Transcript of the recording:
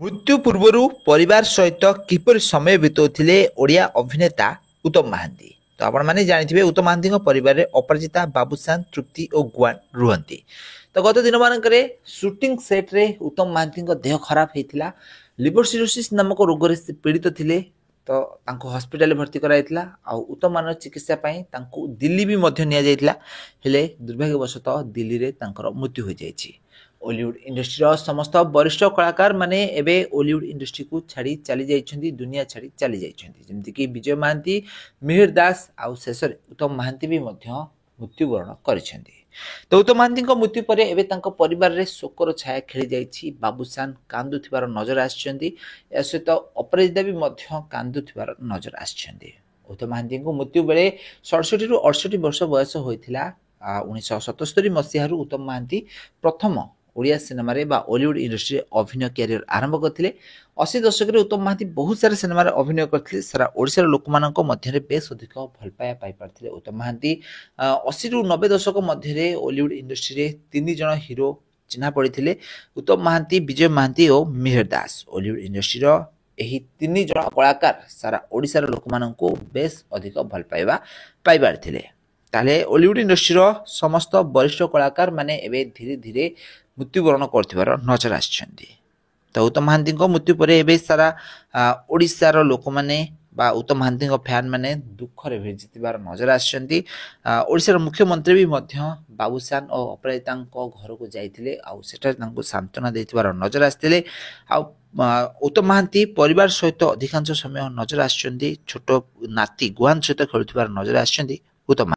मृत्यु पूर्व परिवार सहित किपर समय बिताउथिले ओडिया अभिनेता उत्तम महांती। तो आपण माने जानिथिबे उत्तम महांती परिवार में अपराजिता, बाबूसान, तृप्ति और गुआन रुहंती। तो गत दिन मानकरे शूटिंग सेट रे उत्तम महांती देह खराब होता लिवर सिरोसिस नामक रोग से पीड़ित थिले। तो तांको हॉस्पिटल भर्ती कराइतला आ उत्तम मान चिकित्सा पई तांको दिल्ली भी मध्य निया जाइतला। हेले दुर्भाग्यवशतः दिल्ली रे तांकर मृत्यु हो जाइछि। ओलीवुड इंडस्ट्री समस्त वरिष्ठ कलाकार माने एबे ओलीवुड इंडस्ट्री को छाड़ी चली जाइछन्ती, दुनिया छाड़ी चली जाइछन्ती। जेमति कि विजय महांती, मिहिर दास आउ शेषरे उत्तम महांती भी मध्य मृत्युवरण करिसेंती। तो उत्तम महांती मृत्यु पर एबे तांको परिवार रे शोकर छाया खेली जाइछि। बाबूसान कांदुथिबार नजर आछन्ती, या सहित अपराजिता भी मध्य कांदुथिबार नजर आछन्ती। उत्तम महांती मृत्यु बेले 67 रु 68 वर्ष बयस होइथिला। 1977 मसीह उत्तम महांती प्रथम ओडिया सिनेमा रे बा ओलीवुड इंडस्ट्री अभिनय कैरियर आरंभ करथिले। 80 दशक रे उत्तम महांती बहुत सारे सिनेमा रे अभिनय करथिले। सारा ओडिसा लोक मानक मध्य रे बेस अधिक भल पाया पाई पारथिले। उत्तम महांती 80 रु 90 दशक मध्य रे ओलीवुड इंडस्ट्री रे 3 जण हीरो चिन्हा पड़िथिले। उत्तम महांती, विजय महांती और मिहिर दास। ओलीवुड इंडस्ट्री रो एही 3 जण कलाकार सारा ओडिसा लोक मानक बेस अधिक भल पाइबा पाई पारथिले। ताले ओलीवुड इंडस्ट्री समस्त वरिष्ठ कलाकार माने एबे धीरे धीरे मृत्युवरण करथिबार नजर आछन्ती। तो उत्तम महांती मृत्यु पर एबे सारा ओडिसार लोक माने बा उत्तम महांती फैन माने दुख रे भेजितिबार नजर आछन्ती। ओडिसार मुख्यमंत्री भी मध्य बाबूसान और अपराजिता घर को जाइथिले आ सेटा तांको सांत्वना देथिबार नजर आस्थिले। आ उत्तम महांती परिवार सहित अधिकांश समय नजर आछन्ती। छोट नाती गुआन सहित खेलुथिबार नजर आछन्ती उत्तम।